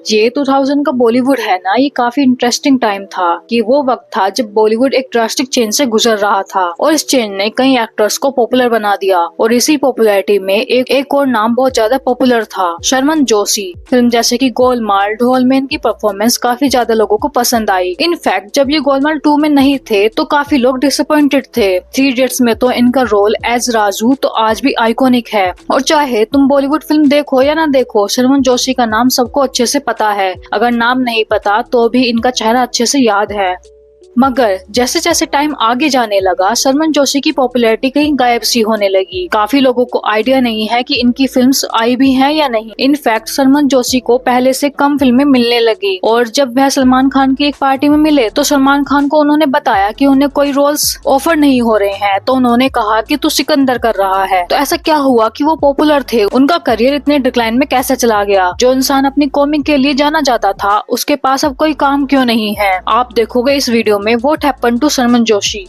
ये 2000 का बॉलीवुड है ना, ये काफी इंटरेस्टिंग टाइम था कि वो वक्त था जब बॉलीवुड एक ड्रास्टिक चेंज से गुजर रहा था और इस चेंज ने कई एक्टर्स को पॉपुलर बना दिया और इसी पॉपुलैरिटी में एक और नाम बहुत ज्यादा पॉपुलर था, शर्मन जोशी। फिल्म जैसे कि गोलमाल, ढोल में इनकी परफॉर्मेंस काफी ज्यादा लोगों को पसंद आई। इनफैक्ट जब ये गोलमाल 2 में नहीं थे तो काफी लोग डिसअपॉइंटेड थे। 3 इडियट्स में तो इनका रोल एज राजू तो आज भी आइकॉनिक है और चाहे तुम बॉलीवुड फिल्म देखो या ना देखो, शर्मन जोशी का नाम सबको अच्छे से पता है। अगर नाम नहीं पता तो भी इनका चेहरा अच्छे से याद है। मगर जैसे जैसे टाइम आगे जाने लगा, शर्मन जोशी की पॉपुलैरिटी कहीं गायब सी होने लगी। काफी लोगों को आइडिया नहीं है कि इनकी फिल्म्स आई भी हैं या नहीं। इनफैक्ट शर्मन जोशी को पहले से कम फिल्में मिलने लगी और जब वह सलमान खान की एक पार्टी में मिले तो सलमान खान को उन्होंने बताया कि उन्हें कोई रोल्स ऑफर नहीं हो रहे हैं। तो उन्होंने कहा कि तू सिकंदर कर रहा है। तो ऐसा क्या हुआ कि वो पॉपुलर थे? उनका करियर इतने डिक्लाइन में कैसे चला गया? जो इंसान अपनी कॉमिक के लिए जाना जाता था उसके पास अब कोई काम क्यों नहीं है? आप देखोगे इस वीडियो में what happened to Sharman Joshi.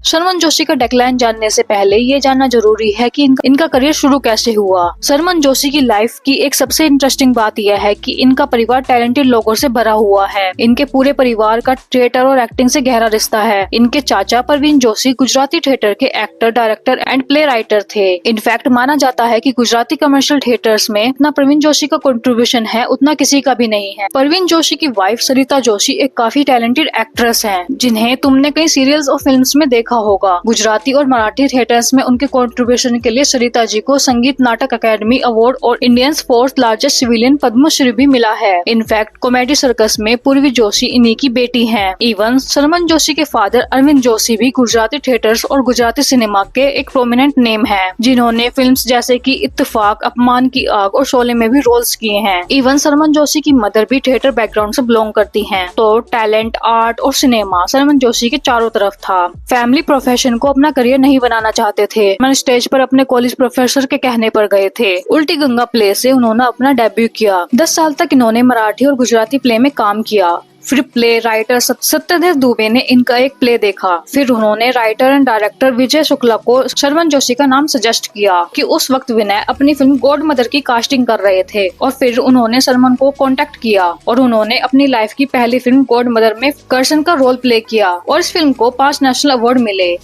Sharman Joshi का डेक्लाइन जानने से पहले ये जानना जरूरी है कि इनका करियर शुरू कैसे हुआ। शर्मन जोशी की लाइफ की एक सबसे इंटरेस्टिंग बात यह है कि इनका परिवार टैलेंटेड लोगों से भरा हुआ है। इनके पूरे परिवार का थिएटर और एक्टिंग से गहरा रिश्ता है। इनके चाचा परवीन जोशी गुजराती थिएटर के actor, director and play writer थे। इनफैक्ट माना जाता है कि गुजराती कमर्शियल थिएटर्स में इतना परवीन जोशी का कंट्रीब्यूशन है उतना किसी का भी नहीं है। परवीन जोशी की वाइफ सरिता जोशी एक काफी टैलेंटेड एक्ट्रेस हैं, जिन्हें तुमने कई सीरियल्स और फिल्म्स में देखा होगा। गुजराती और मराठी थिएटर्स में उनके कंट्रीब्यूशन के लिए सरिता जी को संगीत नाटक अकेडमी अवार्ड और Indians fourth largest civilian Padma Shri भी मिला है। इनफैक्ट कॉमेडी सर्कस में पूर्वी जोशी इन्हीं की बेटी हैं। इवन शर्मन जोशी के फादर अरविंद जोशी भी गुजराती थिएटर्स और गुजराती सिनेमा के एक प्रोमिनेंट नेम है, जिन्होंने फिल्म्स जैसे कि इत्तेफाक, अपमान की आग और शोले में भी रोल्स किए हैं। इवन शर्मन जोशी की मदर भी थिएटर बैकग्राउंड से बिलोंग करती हैं। तो टैलेंट, आर्ट और सिनेमा शर्मन जोशी के चारों तरफ था। फैमिली प्रोफेशन को अपना करियर नहीं बनाना चाहते थे। मैंने स्टेज पर अपने कॉलेज प्रोफेसर के कहने पर गए थे। उल्टी गंगा प्ले से उन्होंने अपना डेब्यू किया। 10 साल तक इन्होंने मराठी और गुजराती प्ले में काम किया। फिर प्ले राइटर सत्यदेव दुबे ने इनका एक प्ले देखा। फिर उन्होंने writer and director Vijay Shukla को शर्मन जोशी का नाम सजेस्ट किया कि उस वक्त विनय अपनी फिल्म गॉड मदर की कास्टिंग कर रहे थे और फिर उन्होंने शर्मन को कांटेक्ट किया और उन्होंने अपनी लाइफ की पहली फिल्म गॉड मदर में कर्सन का रोल प्ले किया और इस फिल्म को 5 नेशनल अवार्ड मिले।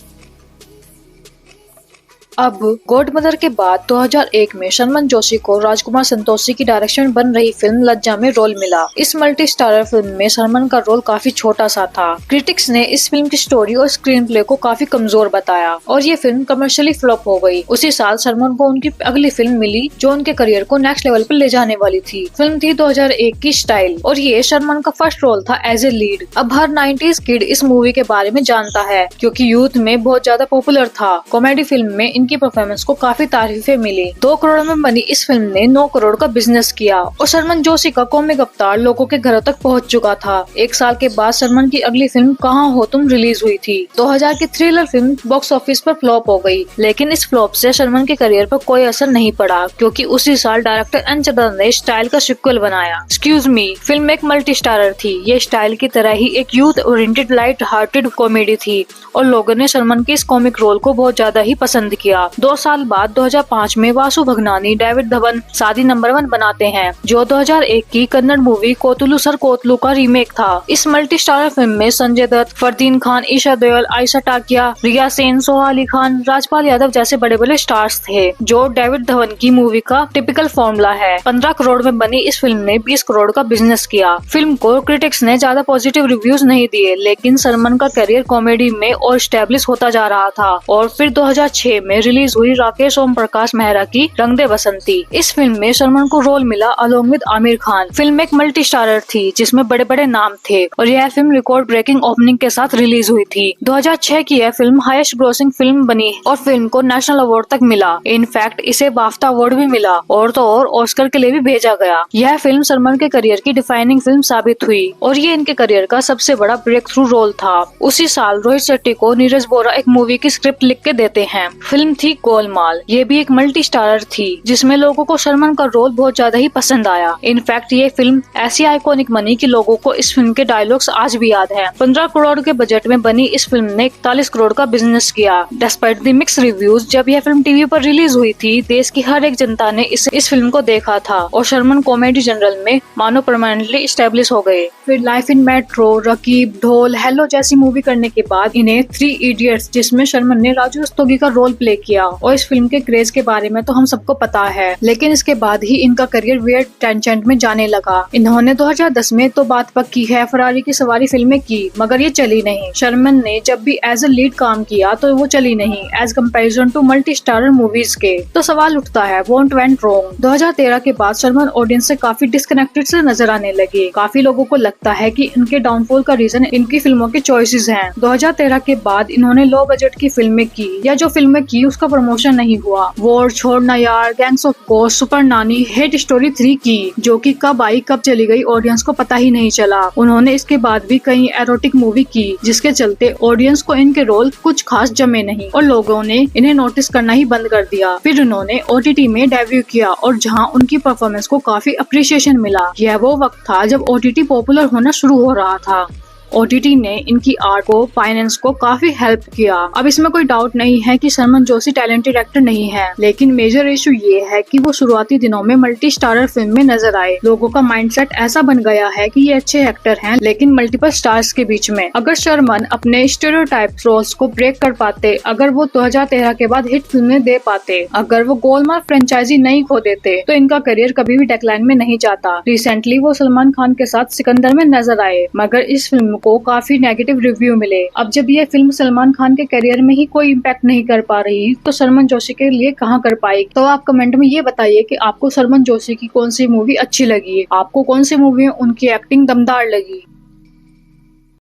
अब गॉड मदर के बाद 2001 में शर्मन जोशी को राजकुमार संतोषी की डायरेक्शन में बन रही फिल्म लज्जा में रोल मिला। इस मल्टी स्टारर फिल्म में शर्मन का रोल काफी छोटा सा था। क्रिटिक्स ने इस फिल्म की स्टोरी और स्क्रीन प्ले को काफी कमजोर बताया और ये फिल्म कमर्शियली फ्लॉप हो गई। उसी साल शर्मन को उनकी अगली फिल्म मिली जो उनके करियर को नेक्स्ट लेवल पर ले जाने वाली थी। फिल्म थी 2001 की स्टाइल और ये शर्मन का फर्स्ट रोल था एज ए लीड। अब हर 90s किड इस मूवी के बारे में जानता है क्योंकि यूथ में बहुत ज्यादा पॉपुलर था। कॉमेडी फिल्म में इनकी परफॉर्मेंस को काफी तारीफें मिली। 2 करोड़ में बनी इस फिल्म ने 9 करोड़ का बिजनेस किया और शर्मन जोशी का कॉमिक अवतार लोगों के घरों तक पहुंच चुका था। 1 साल के बाद शर्मन की अगली फिल्म कहाँ हो तुम रिलीज हुई थी। 2000 की थ्रिलर फिल्म बॉक्स ऑफिस पर फ्लॉप हो गई, लेकिन इस फ्लॉप से शर्मन के करियर पर कोई असर नहीं पड़ा क्योंकि उसी साल डायरेक्टर एन चंद्रन ने स्टाइल का सिक्वल बनाया। एक्सक्यूज मी फिल्म एक मल्टी स्टारर थी। ये स्टाइल की तरह ही एक youth oriented light hearted comedy थी और लोगों ने शर्मन के इस कॉमिक रोल को बहुत ज्यादा ही पसंद किया। 2 साल बाद 2005 में वासु भगनानी, डेविड धवन शादी नंबर 1 बनाते हैं जो 2001 की कन्नड़ मूवी कोतुलु सर कोतलू का रीमेक था। इस मल्टी स्टारर फिल्म में संजय दत्त, फरदीन खान, ईशा देओल, आयशा टाकिया, रिया सेन, सोहा अली खान, राजपाल यादव जैसे बड़े बड़े स्टार्स थे जो डेविड धवन की मूवी का टिपिकल फॉर्मूला है। 15 करोड़ में बनी इस फिल्म ने 20 करोड़ का बिजनेस किया। फिल्म को क्रिटिक्स ने ज्यादा पॉजिटिव रिव्यूज नहीं दिए, लेकिन सलमान का करियर कॉमेडी में और स्टेब्लिश होता जा रहा था और फिर 2006 में रिलीज हुई राकेश ओम प्रकाश मेहरा की रंग दे बसंती। इस फिल्म में सलमान को रोल मिला along with Aamir Khan. Film एक मल्टी स्टारर थी जिसमें बड़े बड़े नाम थे और यह फिल्म रिकॉर्ड ब्रेकिंग ओपनिंग के साथ रिलीज हुई थी। 2006 की यह फिल्म हाईएस्ट ग्रोसिंग फिल्म बनी और फिल्म को नेशनल अवार्ड तक मिला। इनफैक्ट इसे बाफ्टा अवार्ड भी मिला और तो और ऑस्कर के लिए भी भेजा गया। यह फिल्म सलमान के करियर की डिफाइनिंग फिल्म साबित हुई और ये इनके करियर का सबसे बड़ा ब्रेक थ्रू रोल था। उसी साल रोहित शेट्टी को नीरज बोरा एक मूवी की स्क्रिप्ट लिख के देते हैं। फिल्म फिल्म थी गोलमाल। ये भी एक मल्टी स्टारर थी जिसमें लोगों को सलमान का रोल बहुत ज्यादा ही पसंद आया। इनफैक्ट ये फिल्म ऐसी आइकॉनिक बनी कि लोगों को इस फिल्म के डायलॉग्स आज भी याद हैं। 15 करोड़ के बजट में बनी इस फिल्म ने 41 करोड़ का बिजनेस किया। डिस्पाइट द मिक्स रिव्यूज, जब यह फिल्म टीवी पर रिलीज हुई थी, देश की हर एक जनता ने इस फिल्म को देखा था और सलमान कॉमेडी जनरल में मानो परमानेंटली स्टेब्लिश हो गए। फिर लाइफ इन मेट्रो, रकीब, ढोल, हेलो जैसी मूवी करने के बाद इन्हें 3 इडियट्स, जिसमें सलमान ने राजू रस्तोगी का रोल प्ले किया, और इस फिल्म के क्रेज के बारे में तो हम सबको पता है। लेकिन इसके बाद ही इनका करियर वियर्ड टेंजेंट में जाने लगा। इन्होंने 2010 में तो बात पक्की है फरारी की सवारी फिल्में की, मगर ये चली नहीं। सलमान ने जब भी एज अ लीड काम किया तो वो चली नहीं as comparison to multi starrer movies के। तो सवाल उठता है व्हाट वेंट रॉन्ग। 2013 के बाद सलमान ऑडियंस से काफी डिस्कनेक्टेड से नजर आने लगे। काफी लोगों को लगता है कि इनके डाउनफॉल का रीजन इनकी फिल्मों के चॉइसेस हैं। 2013 के बाद इन्होंने लो बजट की फिल्में की, या जो फिल्में की उसका प्रमोशन नहीं हुआ। वॉर, छोड़ना यार, गैंग्स ऑफ गोस्ट, सुपर नानी, हेट स्टोरी 3 की, जो कि कब आई कब चली गई ऑडियंस को पता ही नहीं चला। उन्होंने इसके बाद भी कई एरोटिक मूवी की, जिसके चलते ऑडियंस को इनके रोल कुछ खास जमे नहीं और लोगों ने इन्हें नोटिस करना ही बंद कर दिया। फिर उन्होंने OTT में डेब्यू किया और जहां उनकी परफॉर्मेंस को काफी अप्रिसिएशन मिला। यह वो वक्त था जब OTT पॉपुलर होना शुरू हो रहा था। OTT ने इनकी आर्ट को, फाइनेंस को काफी हेल्प किया। अब इसमें कोई डाउट नहीं है कि सलमान जोशी टैलेंटेड एक्टर नहीं है, लेकिन मेजर इशू ये है कि वो शुरुआती दिनों में मल्टी स्टारर फिल्म में नजर आए। लोगों का माइंडसेट ऐसा बन गया है कि ये अच्छे एक्टर हैं, लेकिन मल्टीपल स्टार्स के बीच में। अगर सलमान अपने स्टेरियोटाइप रोल्स को ब्रेक कर पाते, अगर वो 2013 के बाद हिट फिल्में दे पाते, अगर वो गोलमाल फ्रेंचाइजी नहीं खो देते, तो इनका करियर कभी भी डेक्लाइन में नहीं जाता। रिसेंटली वो सलमान खान के साथ सिकंदर में नजर आए, मगर इस फिल्म को काफी नेगेटिव रिव्यू मिले। अब जब ये फिल्म सलमान खान के करियर में ही कोई इम्पैक्ट नहीं कर पा रही, तो सलमान जोशी के लिए कहाँ कर पाएगी। तो आप कमेंट में ये बताइए कि आपको सलमान जोशी की कौन सी मूवी अच्छी लगी, आपको कौन सी मूवी में उनकी एक्टिंग दमदार लगी।